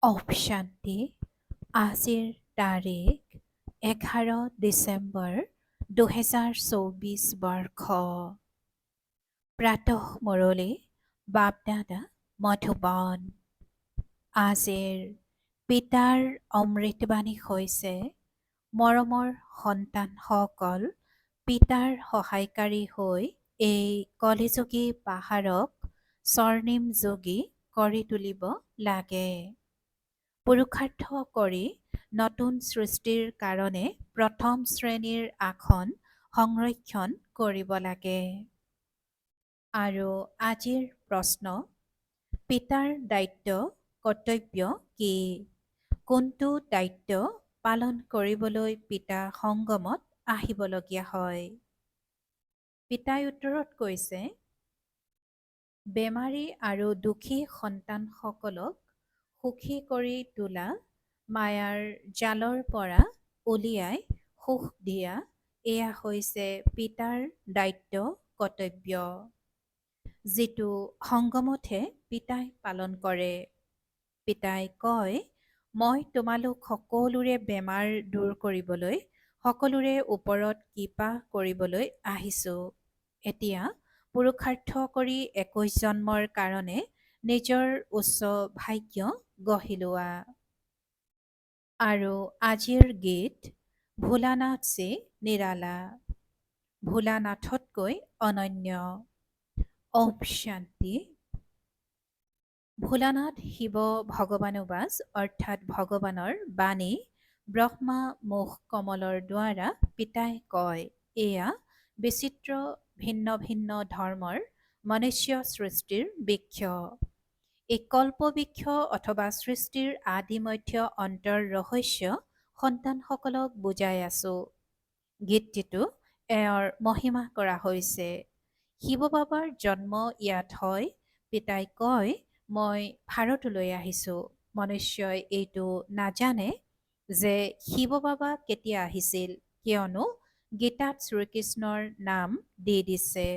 অপশান্তি আজিৰ তাৰিখ 11 ডিচেম্বৰ 2024 বৰ্ষ প্ৰাতঃ মুৰলী বাপদাদা মধুবন। আজিৰ পিতাৰ অমৃতবাণী হৈছে মৰমৰ সন্তানসকল, পিতাৰ সহায়কাৰী হৈ এই কলিযুগী পাহাৰক স্বৰ্ণিম যোগী কৰি তুলিব লাগে। পুৰুষাৰ্থ কৰি নতুন সৃষ্টিৰ কাৰণে প্ৰথম শ্ৰেণীৰ আসন সংৰক্ষণ কৰিব লাগে। আৰু আজিৰ প্ৰশ্ন, পিতাৰ দায়িত্ব কৰ্তব্য কি? কোনটো দায়িত্ব পালন কৰিবলৈ পিতা সংগমত আহিবলগীয়া হয়? পিতাই উত্তৰত কৈছে, বেমাৰী আৰু দুখী সন্তানসকলক সুখী কৰি তোলা, মায়াৰ জালৰ পৰা উলিয়াই সুখ দিয়া, এয়া হৈছে পিতাৰ দায়িত্ব কৰ্তব্য, যিটো সংগমতহে পিতাই পালন কৰে। পিতাই কয়, মই তোমালোক সকলোৰে বেমাৰ দূৰ কৰিবলৈ, সকলোৰে ওপৰত কৃপা কৰিবলৈ আহিছোঁ। এতিয়া পুৰুষাৰ্থ কৰি 21 জন্মৰ কাৰণে নিজৰ উচ্চ ভাগ্য গঢ়ি লোৱা। আৰু আজিৰ গীত, ভোলানাথ সে নিৰালা, ভোলানাথতকৈ অনন্য। ওম শান্তি। ভোলানাথ শিৱ ভগৱানুবাজ অৰ্থাৎ ভগৱানৰ বাণী, ব্ৰহ্মা মুখ কমলৰ দ্বাৰা পিতাই কয়, এয়া বিচিত্ৰ ভিন্ন ভিন্ন ধৰ্মৰ মনুষ্য সৃষ্টিৰ বৃক্ষ। এই কল্পবৃক্ষ অথবা সৃষ্টিৰ আদি মধ্য অন্তৰ ৰহস্য সন্তানসকলক বুজাই আছো। গীতটিতো এওঁৰ মহিমা কৰা হৈছে। শিৱ বাবাৰ জন্ম ইয়াত হয়। পিতাই কয়, মই ভাৰতলৈ আহিছোঁ। মনুষ্যই এইটো নাজানে যে শিৱ বাবা কেতিয়া আহিছিল, কিয়নো গীতাত শ্ৰীকৃষ্ণৰ নাম দি দিছে।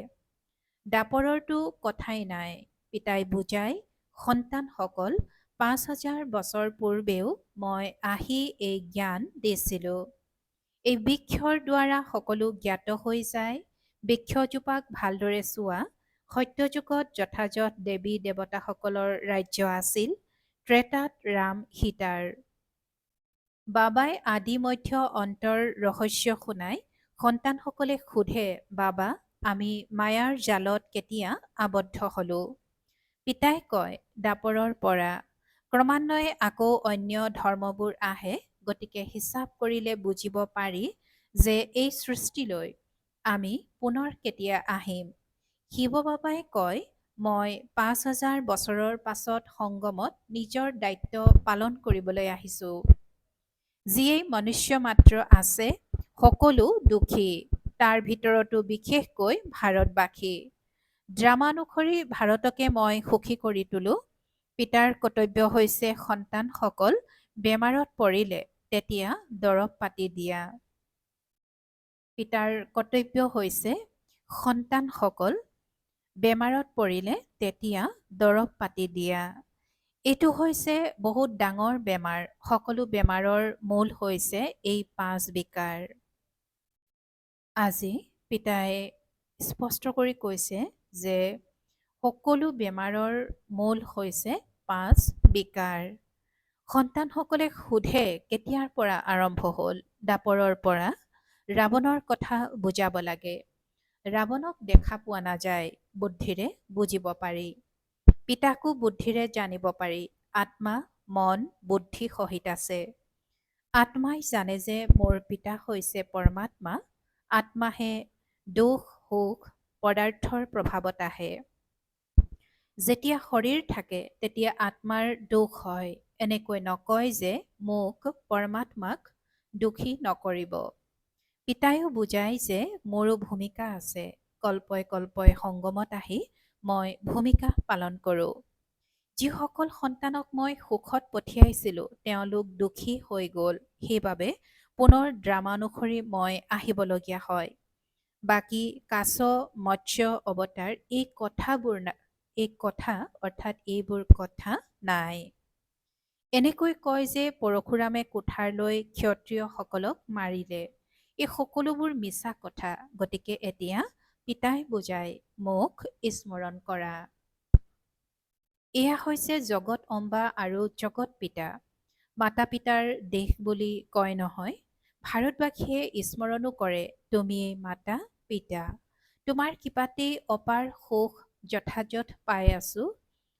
দাপৰৰতো কথাই নাই। পিতাই বুজাই, সন্তানসকল, 5000 বছৰ পূৰ্বেও মই আহি এই জ্ঞান দিছিলোঁ। এই বৃক্ষৰ দ্বাৰা সকলো জ্ঞাত হৈ যায়। বৃক্ষজোপাক ভালদৰে চোৱা। সত্যযুগত যথাযথ দেৱী দেৱতাসকলৰ ৰাজ্য আছিল। ত্ৰেতাত ৰাম সীতাৰ। বাবাই আদি মধ্য অন্তৰ ৰহস্য শুনাই সন্তানসকলে সোধে, বাবা, আমি মায়াৰ জালত কেতিয়া আবদ্ধ হলো? পিতাই কয়, দাপৰৰ পৰা। ক্ৰমান্বয়ে আকৌ অন্য ধৰ্মবোৰ আহে। গতিকে হিচাপ কৰিলে বুজিব পাৰি যে এই সৃষ্টিলৈ আমি পুনৰ কেতিয়া আহিম। শিৱ বাবাই কয়, মই 5000 বছৰৰ পাছত সংগমত নিজৰ দায়িত্ব পালন কৰিবলৈ আহিছোঁ। যিয়েই মনুষ্য মাত্ৰ আছে, সকলো দুখী, তাৰ ভিতৰতো বিশেষকৈ ভাৰতবাসী। ড্ৰামানুসৰি ভাৰতকে মই সুখী কৰি তোলো। পিতাৰ কৰ্তব্য হৈছে সন্তানসকল বেমাৰত পৰিলে তেতিয়া দৰৱ পাতি দিয়া। পিতাৰ কৰ্তব্য হৈছে সন্তানসকল বেমাৰত পৰিলে তেতিয়া দৰৱ পাতি দিয়া। এইটো হৈছে বহুত ডাঙৰ বেমাৰ। সকলো বেমাৰৰ মূল হৈছে এই 5 বিকাৰ। আজি পিতাই স্পষ্ট কৰি কৈছে যে সকলো বেমাৰৰ মূল হৈছে 5 বিকাৰ। সন্তানসকলে সোধে, কেতিয়াৰ পৰা আৰম্ভ হ'ল? দাপৰৰ পৰা। ৰাৱণৰ কথা বুজাব লাগে। ৰাৱণক দেখা পোৱা নাযায়, বুদ্ধিৰে বুজিব পাৰি। পিতাকো বুদ্ধিৰে জানিব পাৰি। আত্মা, মন, বুদ্ধি সহিত আছে। আত্মাই জানে যে মোৰ পিতা হৈছে পৰমাত্মা। আত্মাহে দুখ সুখ পদাৰ্থৰ প্ৰভাৱত আহে। যেতিয়া শৰীৰ থাকে তেতিয়া আত্মাৰ দুখ হয়। এনেকৈ নকয় যে মোক পৰমাত্মাক দুখী নকৰিব। পিতাইও বুজাই যে মোৰো ভূমিকা আছে। কল্পই কল্পই সংগমত আহি মই ভূমিকা পালন কৰোঁ। যিসকল সন্তানক মই সুখত পঠিয়াইছিলোঁ তেওঁলোক দুখী হৈ গ'ল। সেইবাবে পুনৰ ড্ৰামানুসৰি মই আহিবলগীয়া হয়। বাকী কাছ, মৎস্য অৱতাৰ এই কথা অৰ্থাৎ এইবোৰ কথা নাই। এনেকৈ কয় যে পৰশুৰামে কুঠাৰ লৈ ক্ষত্ৰিয়সকলক মাৰিলে। এই সকলোবোৰ মিছা কথা, গতিকে এতিয়া পিতাই বুজাই মোক স্মৰণ কৰা। এয়া হৈছে জগত অম্বা আৰু জগত পিতা। মাতা পিতাৰ দেশ বুলি কয় নহয়। ভাৰতবাসীয়ে স্মৰণো কৰে তুমিয়েই মাতা পিতা। তোমাৰ কৃপাতেই অপাৰ সুখ যথাযথ পাই আছো।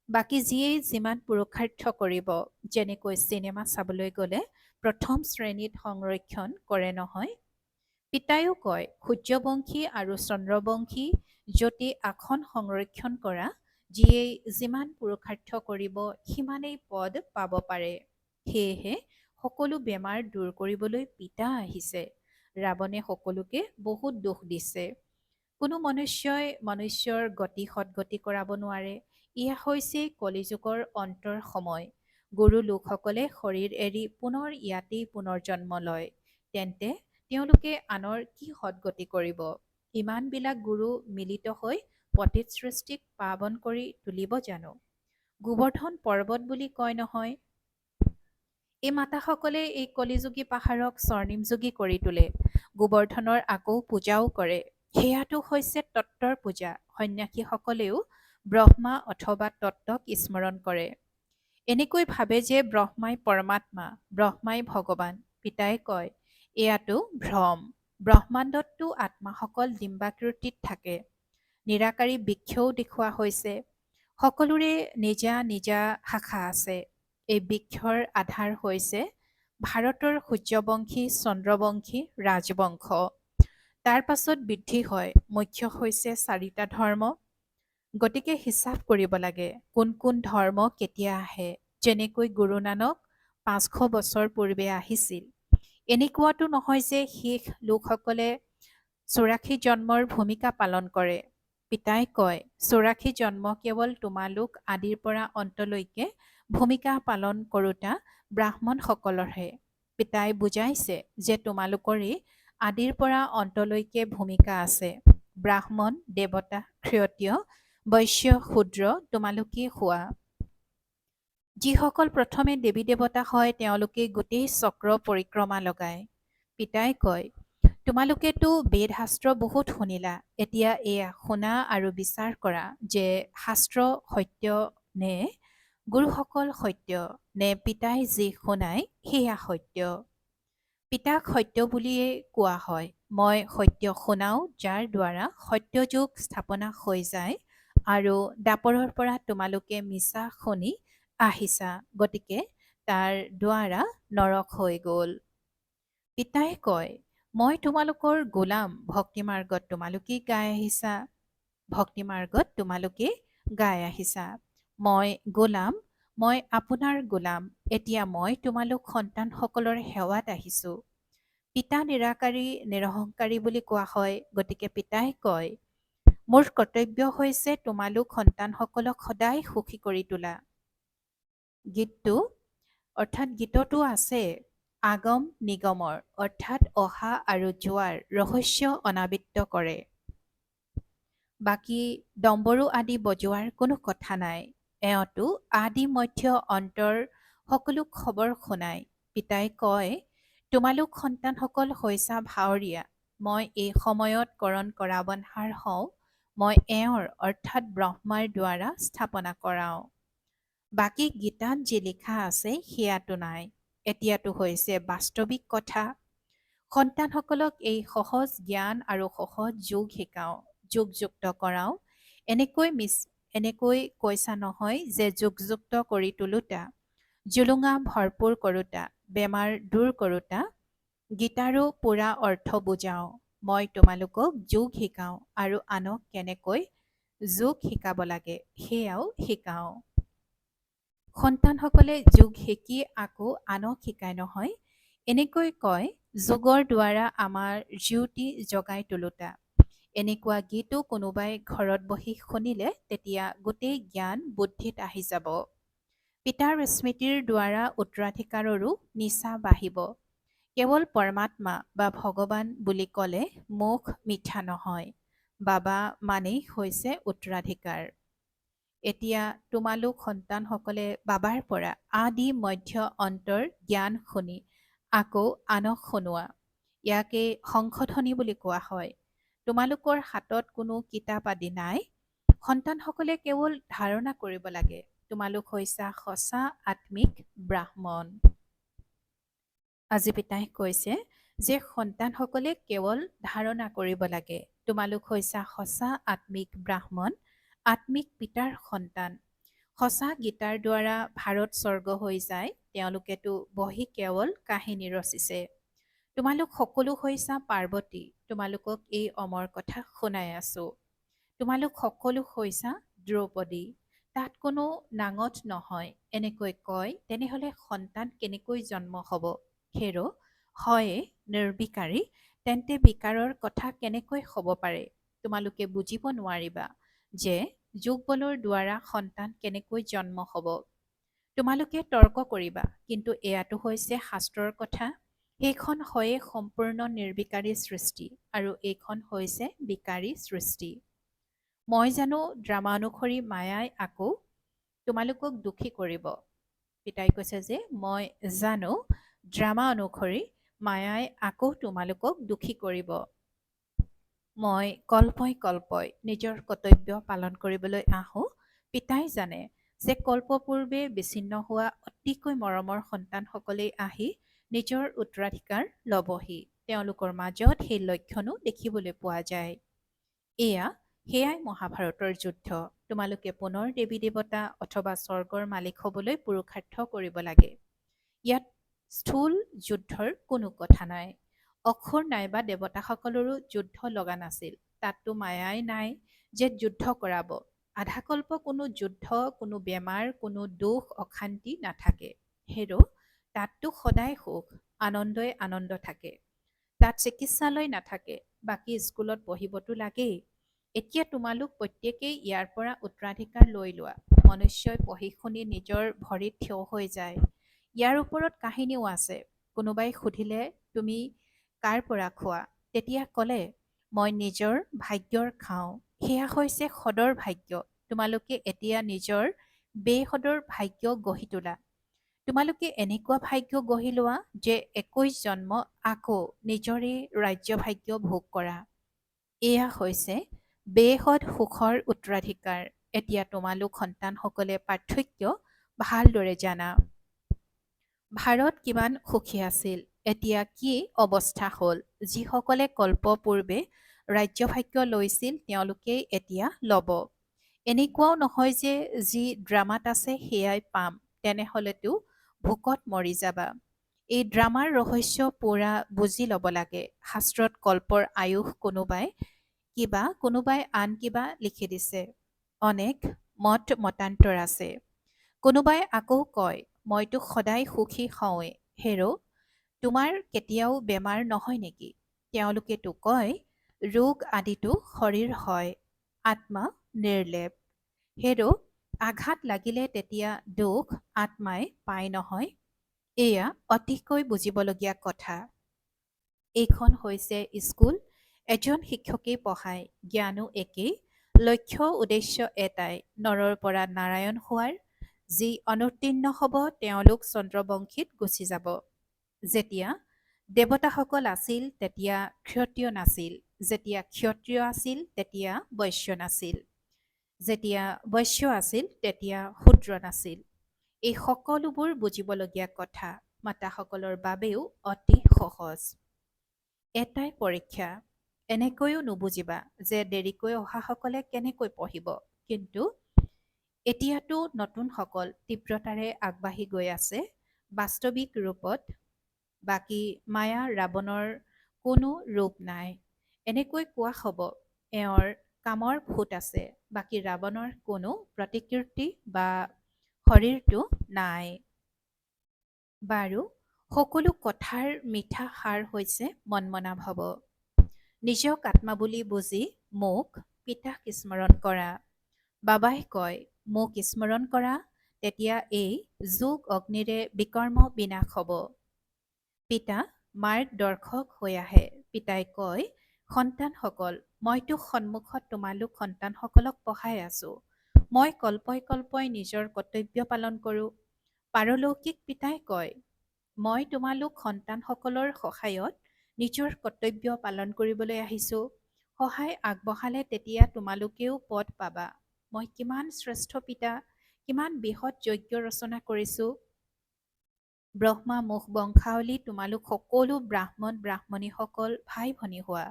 বাকী যিয়েই যিমান পুৰুষাৰ্থ কৰিব, যেনেকৈ চিনেমা চাবলৈ গ'লে প্ৰথম শ্ৰেণীত সংৰক্ষণ কৰে নহয়। পিতায়ো কয় সূৰ্যবংশী আৰু চন্দ্ৰবংশী জ্যোতি আসন সংৰক্ষণ কৰা, যিয়েই যিমান পুৰুষাৰ্থ কৰিব সিমানেই পদ পাব পাৰে। সেয়েহে সকলো বেমাৰ দূৰ কৰিবলৈ পিতা আহিছে। ৰাৱণে সকলোকে বহুত দোষ দিছে। কোনো মনুষ্যই মনুষ্যৰ গতি সদগতি কৰাব নোৱাৰে। এয়া হৈছে কলিযুগৰ অন্তৰ সময়। গুৰু লোকসকলে শৰীৰ এৰি পুনৰ ইয়াতেই পুনৰ্জন্ম লয়। তেন্তে তেওঁলোকে আনৰ কি সদগতি কৰিব? ইমানবিলাক গুৰু মিলিত হৈ পতিত সৃষ্টিক পাৱন কৰি তুলিব জানো? গোবৰ্ধন পৰ্বত বুলি কয় নহয়। এই মাতাসকলে এই কলিযুগী পাহাৰক স্বৰ্ণিমযুগী কৰি তোলে। গোবৰ্ধনৰ আকৌ পূজাও কৰে। সেয়াটো হৈছে তত্ত্বৰ পূজা। সন্ন্যাসীসকলেও ব্ৰহ্মা অথবা তত্ত্বক স্মৰণ কৰে। এনেকৈ ভাবে যে ব্ৰহ্মাই পৰমাত্মা, ব্ৰহ্মাই ভগৱান। পিতাই কয় এয়াটো ভ্ৰম। ব্ৰহ্মাণ্ডততো আত্মাসকল ডিম্বাকৃতিত থাকে। নিৰাকাৰী বৃক্ষও দেখুওৱা হৈছে। সকলোৰে নিজা নিজা শাখা আছে। এই বৃক্ষৰ আধাৰ হৈছে ভাৰতৰ সূৰ্যবংশী, চন্দ্ৰবংশী ৰাজবংশ। তাৰ পাছত বৃদ্ধি হয়। মুখ্য হৈছে চাৰিটা ধৰ্ম। গতিকে হিচাপ কৰিব লাগে কোন কোন ধৰ্ম কেতিয়া আহে। যেনেকৈ গুৰু নানক ৫০০ বছৰ পূৰ্বে আহিছিল। এনেকুৱাটো নহয় যে শিখ লোকসকলে ৮৪ জন্মৰ ভূমিকা পালন কৰে। পিতাই কয় ৮৪ জন্ম কেৱল তোমালোক আদিৰ পৰা অন্তলৈকে ভূমিকা পালন কৰোতা ব্ৰাহ্মণসকলৰহে। পিতাই বুজাইছে যে তোমালোকৰেই আদিৰ পৰা অন্তলৈকে ভূমিকা আছে। ব্ৰাহ্মণ, দেৱতা, ক্ষত্ৰিয়, বৈশ্য, শূদ্ৰ তোমালোকেই হোৱা। যিসকল প্ৰথমে দেৱী দেৱতা হয় তেওঁলোকে গোটেই চক্ৰ পৰিক্ৰমা লগায়। পিতাই কয় তোমালোকেতো বেদ শাস্ত্ৰ বহুত শুনিলা। এতিয়া এয়া শুনা আৰু বিচাৰ কৰা যে শাস্ত্ৰ সত্য নে গুৰুসকল সত্য, নে পিতাই যি শুনাই সেয়া সত্য। পিতাক সত্য বুলিয়েই কোৱা হয়। মই সত্য শুনাও যাৰ দ্বাৰা সত্যযুগ স্থাপনা হৈ যায় আৰু দাপৰৰ পৰা তোমালোকে মিছা শুনি আহিছা, গতিকে তাৰ দ্বাৰা নৰক হৈ গ'ল। পিতাই কয় মই তোমালোকৰ গোলাম। ভক্তিমাৰ্গত তোমালোকেই গাই আহিছা। ভক্তিমাৰ্গত তোমালোকে গাই আহিছা। মই গোলাম, মই আপোনাৰ গোলাম। এতিয়া মই তোমালোক সন্তানসকলৰ সেৱাত আহিছো। পিতা নিৰাকাৰী, নিৰহংকাৰী বুলি কোৱা হয়। গতিকে পিতাই কয় মোৰ কৰ্তব্য হৈছে তোমালোক সন্তানসকলক সদায় সুখী কৰি তোলা। গীতটো অৰ্থাৎ গীততো আছে আগম নিগমৰ, অৰ্থাৎ অহা আৰু যোৱাৰ ৰহস্য অনাবৃত্ত কৰে। বাকী ডম্বৰু আদি বজোৱাৰ কোনো কথা নাই। এওঁতো আদি মধ্য অন্তৰ সকলো খবৰ শুনায়। পিতাই কয় তোমালোক সন্তানসকল হৈছা ভাৱৰীয়া। মই এই সময়ত কৰণ কৰাবনহাৰ হওঁ। মই এওঁৰ অৰ্থাৎ ব্ৰহ্মাৰ দ্বাৰা স্থাপনা কৰাওঁ। বাকী গীতাত যি লিখা আছে সেয়াতো নাই। এতিয়াতো হৈছে বাস্তৱিক কথা। সন্তানসকলক এই সহজ জ্ঞান আৰু সহজ যোগ শিকাওঁ, যোগযুক্ত কৰাওঁ। এনেকৈ কৈছা নহয় যে যোগযুক্ত কৰি তোলোতা, জুলুঙা ভৰপূৰ কৰোতা, বেমাৰ দূৰ কৰোতা, গীতাৰো পুৰা অৰ্থ বুজাওঁ। মই তোমালোকক যোগ শিকাওঁ আৰু আনক কেনেকৈ যোগ শিকাব লাগে সেয়াও শিকাওঁ। সন্তানসকলে যোগ শিকি আকৌ আনক শিকায় নহয়। এনেকৈ কয় যোগৰ দ্বাৰা আমাৰ জ্যোতি জগাই তোলোতা। এনেকুৱা গীতো কোনোবাই ঘৰত বহি শুনিলে তেতিয়া গোটেই জ্ঞান বুদ্ধিত আহি যাব। পিতাৰ স্মৃতিৰ দ্বাৰা উত্তৰাধিকাৰৰো নিচা বাঢ়িব। কেৱল পৰমাত্মা বা ভগৱান বুলি ক'লে মুখ মিঠা নহয়। বাবা মানেই হৈছে উত্তৰাধিকাৰ। এতিয়া তোমালোক সন্তানসকলে বাবাৰ পৰা আদি মধ্য অন্তৰ জ্ঞান শুনি আকৌ আনক শুনোৱা। ইয়াকে সংশোধনী বুলি কোৱা হয়। তোমালোকৰ হাতত কোনো কিতাপ আদি নাই। সন্তানসকলে কেৱল ধাৰণা কৰিব লাগে তোমালোক হৈছা সঁচা আত্মিক ব্ৰাহ্মণ। আজি পিতাই কৈছে যে সন্তানসকলে কেৱল ধাৰণা কৰিব লাগে তোমালোক হৈছা সঁচা আত্মিক ব্ৰাহ্মণ, আত্মিক পিতাৰ সন্তান। সঁচা গীতাৰ দ্বাৰা ভাৰত স্বৰ্গ হৈ যায়, তেওঁলোকেতো বহি কেৱল কাহিনী ৰচিছে। তোমালোক সকলো হৈছা পাৰ্বতী, তোমালোকক এই অমৰ কথা শুনাই আছো। তোমালোক সকলো হৈছা দ্ৰৌপদী, তাত কোনো নাঙঠ নহয় এনেকৈ কয়, তেনেহলে সন্তান কেনেকৈ জন্ম হ'ব? হেৰ হয়ে নিৰ্বিকাৰী, তেন্তে বিকাৰৰ কথা কেনেকৈ হ'ব পাৰে? তোমালোকে বুজিব নোৱাৰিবা যে যোগ বলৰ দ্বাৰা সন্তান কেনেকৈ জন্ম হ'ব। তোমালোকে তৰ্ক কৰিবা, কিন্তু এয়াতো হৈছে শাস্ত্ৰৰ কথা। সেইখন হয়ে সম্পূৰ্ণ নিৰ্বিকাৰী সৃষ্টি আৰু এইখন হৈছে বিকাৰী সৃষ্টি। মই জানো ড্ৰামানুসৰি মায়াই আকৌ তোমালোকক দুখী কৰিব। পিতাই কৈছে যে মই জানো ড্ৰামা অনুসৰি মায়াই আকৌ তোমালোকক দুখী কৰিব। মই কল্পই কল্পই নিজৰ কৰ্তব্য পালন কৰিবলৈ আহোঁ। পিতাই জানে যে কল্পপূৰ্বে বিচ্ছিন্ন হোৱা অতিকৈ মৰমৰ সন্তানসকলেই আহি নিজৰ উত্তৰাধিকাৰ ল'বহি। তেওঁলোকৰ মাজত সেই লক্ষণো দেখিবলৈ পোৱা যায়। সেয়াই মহাভাৰতৰ যুদ্ধ। তোমালোকে পুনৰ দেৱী দেৱতা অথবা স্বৰ্গৰ মালিক হ'বলৈ পুৰুষাৰ্থ কৰিব লাগে। ইয়াত স্থূল যুদ্ধৰ কোনো কথা নাই। অসুৰ নাইবা দেৱতাসকলৰো যুদ্ধ লগা নাছিল। তাততো মায়াই নাই যে যুদ্ধ কৰাব। আধাকল্প কোনো যুদ্ধ, কোনো বেমাৰ, কোনো দুখ অশান্তি নাথাকে। হেৰ তাততো সদায় সুখ, আনন্দই আনন্দ থাকে। তাত চিকিৎসালয় নাথাকে, বাকী স্কুলত পঢ়িবতো লাগেই। এতিয়া তোমালোক প্ৰত্যেকেই ইয়াৰ পৰা উত্তৰাধিকাৰ লৈ লোৱা। মনুষ্যই পঢ়ি শুনি নিজৰ ভৰিত থিয় হৈ যায়। ইয়াৰ ওপৰত কাহিনীও আছে। কোনোবাই সুধিলে তুমি কাৰ পৰা খোৱা? তেতিয়া ক'লে মই নিজৰ ভাগ্যৰ খাওঁ। সেয়া হৈছে সদৰ ভাগ্য। তোমালোকে এতিয়া নিজৰ বেসদৰ ভাগ্য গঢ়ি তোলা। তোমালোকে এনেকুৱা ভাগ্য গঢ়ি লোৱা যে 21 জন্ম আকৌ নিজৰে ৰাজ্য ভাগ্য ভোগ কৰা। এয়া হৈছে বেসদ সুখৰ উত্তৰাধিকাৰ। এতিয়া তোমালোক সন্তানসকলে পাৰ্থক্য ভালদৰে জানা। ভাৰত কিমান সুখী আছিল, এতিয়া কি অৱস্থা হ'ল? যিসকলে কল্পপূৰ্বে ৰাজ্যভাগ্য লৈছিল তেওঁলোকেই এতিয়া ল'ব। এনেকুৱাও নহয় যে যি ড্ৰামাত আছে সেয়াই পাম, তেনেহলেতো ভোকত মৰি যাবা। এই ড্ৰামাৰ ৰহস্য পুৰা বুজি ল'ব লাগে। শাস্ত্ৰত কল্পৰ আয়ুস কোনোবাই আন কিবা লিখি দিছে। অনেক মত মতান্তৰ আছে। কোনোবাই আকৌ কয় মইতো সদায় সুখী হওঁৱেই। হেৰ তোমাৰ কেতিয়াও বেমাৰ নহয় নেকি? তেওঁলোকেতো কয় ৰোগ আদিতো শৰীৰ হয়, আত্মা নিৰ্লেপ। হেৰ আঘাত লাগিলে তেতিয়া দুখ আত্মাই পায় নহয়। এয়া অতিকৈ বুজিবলগীয়া কথা। এইখন হৈছে স্কুল। এজন শিক্ষকেই পঢ়ায়, জ্ঞানো একেই, লক্ষ্য উদ্দেশ্য এটাই, নৰৰ পৰা নাৰায়ণ হোৱাৰ। যি অনুত্তীৰ্ণ হ'ব তেওঁলোক চন্দ্ৰবংশীত গুচি যাব। যেতিয়া দেৱতাসকল আছিল তেতিয়া ক্ষত্ৰিয় নাছিল, যেতিয়া ক্ষত্ৰিয় আছিল তেতিয়া বৈশ্য নাছিল, যেতিয়া বৈশ্য আছিল তেতিয়া শূদ্ৰ নাছিল। এই সকলোবোৰ বুজিবলগীয়া কথা। মাতাসকলৰ বাবেও অতি সহজ। এটাই পৰীক্ষা। এনেকৈও নুবুজিবা যে দেৰিকৈ অহাসকলে কেনেকৈ পঢ়িব। কিন্তু এতিয়াতো নতুনসকল তীব্ৰতাৰে আগবাঢ়ি গৈ আছে বাস্তৱিক ৰূপত। বাকী মায়া ৰাৱণৰ কোনো ৰূপ নাই। এনেকৈ কোৱা হ'ব এওঁৰ কামৰ ফুট আছে, বাকী ৰাৱণৰ কোনো প্ৰতিকৃতি বা শৰীৰটো নাই। বাৰু সকলো কথাৰ মিঠা সাৰ হৈছে মনমনা ভৱ। নিজক আত্মা বুলি বুজি মোক পিতাক স্মৰণ কৰা। বাবাই কয় মোক স্মৰণ কৰা, তেতিয়া এই যোগ অগ্নিৰে বিকৰ্ম বিনাশ হ'ব। পিতা মাৰ্গদৰ্শক হৈ আহে। পিতাই কয় সন্তানসকল মইতো সন্মুখত তোমালোক সন্তানসকলক পঢ়াই আছো। মই কল্পই কল্পই নিজৰ কৰ্তব্য পালন কৰোঁ। পাৰলৌকিক পিতাই কয়, মই তোমালোক সন্তানসকলৰ সহায়ত নিজৰ কৰ্তব্য পালন কৰিবলৈ আহিছোঁ। সহায় আগবঢ়ালে তেতিয়া তোমালোকেও পদ পাবা। মই কিমান শ্ৰেষ্ঠ পিতা, কিমান বৃহৎ যজ্ঞ ৰচনা কৰিছোঁ। ব্ৰহ্মা মুখ বংশাৱলী তোমালোক সকলো ব্ৰাহ্মণ ব্ৰাহ্মণীসকল ভাই ভনী হোৱা।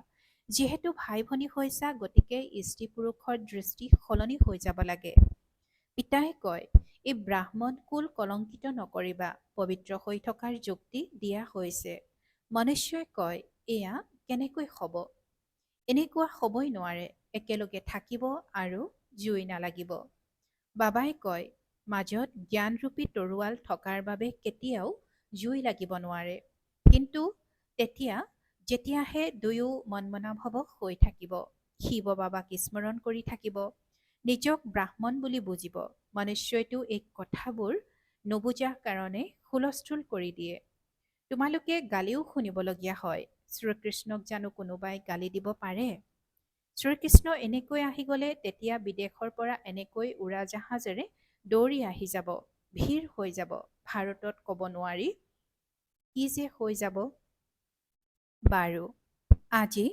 যিহেতু ভাই ভনী হৈছা, গতিকে স্ত্ৰী পুৰুষৰ দৃষ্টি সলনি হৈ যাব লাগে। পিতাই কয়, এই ব্ৰাহ্মণ কুল কলংকিত নকৰিবা, পবিত্ৰ হৈ থকাৰ যুক্তি দিয়া হৈছে। মনুষ্যই কয়, এয়া কেনেকৈ হ'ব? এনেকুৱা হ'বই নোৱাৰে, একেলগে থাকিব আৰু জুই নালাগিব। বাবাই কয়, মাজত জ্ঞানৰূপী তৰোৱাল থকাৰ বাবে কেতিয়াও জুই লাগিব নোৱাৰে। কিন্তু যেতিয়াহে দুয়ো মনমনাভৱ হৈ থাকিব, শিৱ বাবাক স্মৰণ কৰি থাকিব, নিজক ব্ৰাহ্মণ বুলি বুজিব। মনুষ্যইতো এই কথাবোৰ নুবুজা কাৰণে হুলস্থুল কৰি দিয়ে। তোমালোকে গালিও শুনিবলগীয়া হয়। শ্ৰীকৃষ্ণক জানো কোনোবাই গালি দিব পাৰে? শ্ৰীকৃষ্ণ এনেকৈ আহি গ'লে তেতিয়া বিদেশৰ পৰা এনেকৈ উৰাজাহাজেৰে দৌৰি আহি যাব, ভিৰ হৈ যাব। ভাৰতত ক'ব নোৱাৰি কি যে হৈ যাব। বাৰু, আজি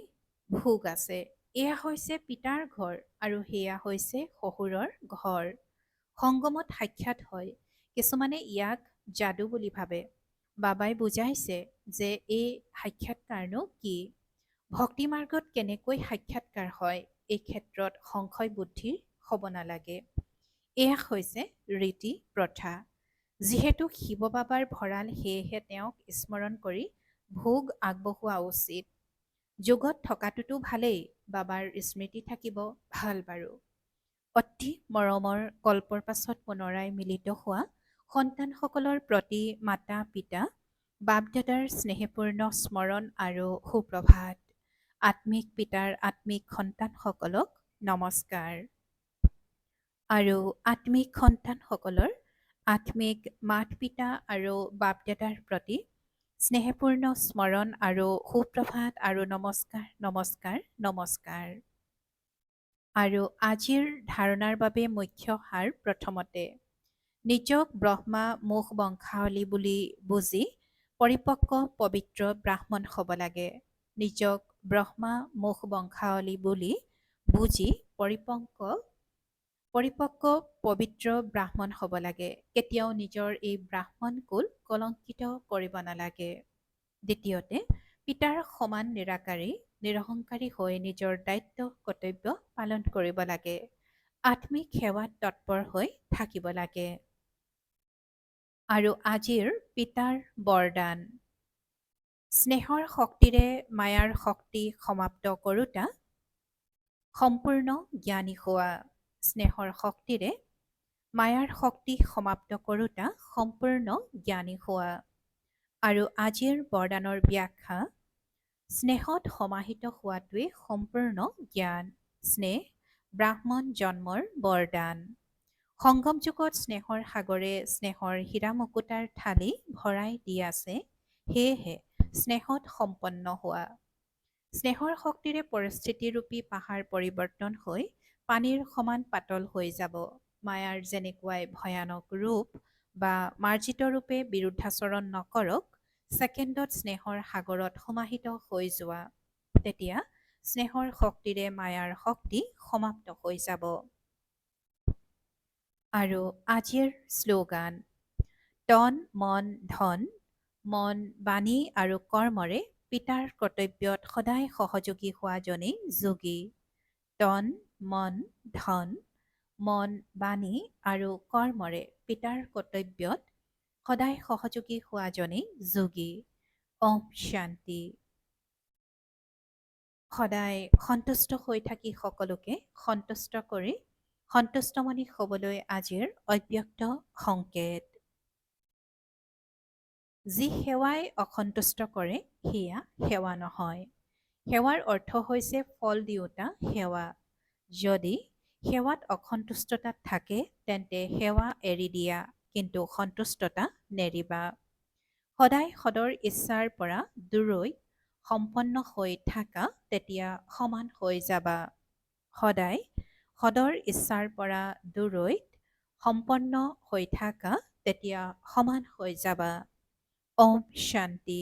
ভোগ আছে। এয়া হৈছে পিতাৰ ঘৰ আৰু সেয়া হৈছে শহুৰৰ ঘৰ। সংগমত সাক্ষাৎ হয়। কিছুমানে ইয়াক যাদু বুলি ভাবে। বাবাই বুজাইছে যে এই সাক্ষাৎকাৰনো কি, ভক্তি মাৰ্গত কেনেকৈ সাক্ষাৎকাৰ হয়, এই ক্ষেত্ৰত সংশয় বুদ্ধিৰ হ'ব নালাগে। এয়া হৈছে ৰীতি প্ৰথা। যিহেতু শিৱ বাবাৰ ভঁৰাল, সেয়েহে তেওঁক স্মৰণ কৰি ভোগ আগবঢ়োৱা উচিত। যুগত থকাটোতো ভালেই, বাবাৰ স্মৃতি থাকিব ভাল বাৰু। অতি মৰমৰ কল্পৰ পাছত পুনৰাই মিলিত হোৱা সন্তানসকলৰ প্ৰতি মাতা পিতা বাপ দাদাৰ স্নেহপূৰ্ণ স্মৰণ আৰু সুপ্ৰভাত। আত্মিক পিতাৰ আত্মিক সন্তানসকলক নমস্কাৰ। আৰু আত্মিক সন্তানসকলৰ আত্মিক মাত পিতা আৰু বাপ দাদাৰ প্ৰতি স্নেহপূৰ্ণ স্মৰণ আৰু সুপ্ৰভাত আৰু নমস্কাৰ নমস্কাৰ নমস্কাৰ। আৰু আজিৰ ধাৰণাৰ বাবে মুখ্য সাৰ প্ৰথমতে, নিজক ব্ৰহ্মা মুখ বংশাৱলী বুলি বুজি পৰিপক্ক পবিত্ৰ ব্ৰাহ্মণ হ'ব লাগে। নিজক ব্ৰহ্মা মুখ বংশাৱলী বুলি বুজি পৰিপক্ক পবিত্ৰ ব্ৰাহ্মণ হ'ব লাগে। কেতিয়াও নিজৰ এই ব্ৰাহ্মণ কুল কলংকিত কৰিব নালাগে। দ্বিতীয়তে, পিতাৰ সমান নিৰাকাৰী নিৰহংকাৰী হৈ নিজৰ দায়িত্ব কৰ্তব্য পালন কৰিব লাগে। আত্মিক সেৱাত তৎপৰ হৈ থাকিব লাগে। আৰু আজিৰ পিতাৰ বৰদান, স্নেহৰ শক্তিৰে মায়াৰ শক্তি সমাপ্ত কৰোঁতা সম্পূৰ্ণ জ্ঞানী হোৱা। স্নেহৰ শক্তিৰে মায়াৰ শক্তি সমাপ্ত কৰোঁতা সম্পূৰ্ণ জ্ঞানী হোৱা। আৰু আজিৰ বৰদানৰ ব্যাখ্যা, স্নেহত সমাহিত হোৱাটোৱে সম্পূৰ্ণ জ্ঞান। স্নেহ ব্ৰাহ্মণ জন্মৰ বৰদান। সংগম যুগত স্নেহৰ সাগৰে স্নেহৰ হীৰা মুকুতাৰ থালি ভৰাই দি আছে। সেয়েহে স্নেহত সম্পন্ন হোৱা। স্নেহৰ শক্তিৰে পৰিস্থিতিৰূপী পাহাৰ পৰিৱৰ্তন হৈ পানীৰ সমান পাতল হৈ যাব। মায়াৰ যেনেকুৱাই ভয়ানক ৰূপ বা মাৰ্জিত ৰূপে বিৰুদ্ধাচৰণ নকৰক, ছেকেণ্ডত স্নেহৰ সাগৰত সমাহিত হৈ যোৱা। তেতিয়া স্নেহৰ শক্তিৰে মায়াৰ শক্তি সমাপ্ত হৈ যাব। আৰু আজিৰ শ্লোগান, তন মন ধন, মন বাণী আৰু কৰ্মৰে পিতাৰ কৰ্তব্যত সদায় সহযোগী হোৱাজনেই যোগী। তন মন ধন, মন বাণী আৰু কৰ্মৰে পিতাৰ কৰ্তব্যত সদায় সহযোগী হোৱাজনেই যোগী। ওম শান্তি। সদায় সন্তুষ্ট হৈ থাকি সকলোকে সন্তুষ্ট কৰি সন্তুষ্টমণি হ'বলৈ আজিৰ অব্যক্ত সংকেত। যি সেৱাই অসন্তুষ্ট কৰে সেয়া সেৱা নহয়। সেৱাৰ অৰ্থ হৈছে ফল দিওঁতা সেৱা। যদি সেৱাত অসন্তুষ্টতা থাকে তেন্তে সেৱা এৰি দিয়া, কিন্তু সন্তুষ্টতা নেৰিবা। সদায় সদৰ ইচ্ছাৰ পৰা দূৰৈ সম্পন্ন হৈ থাকা, তেতিয়া সমান হৈ যাবা। সদায় সদৰ ইচ্ছাৰ পৰা দূৰৈত সম্পন্ন হৈ থাকা তেতিয়া সমান হৈ যাবা। ওম শান্তি।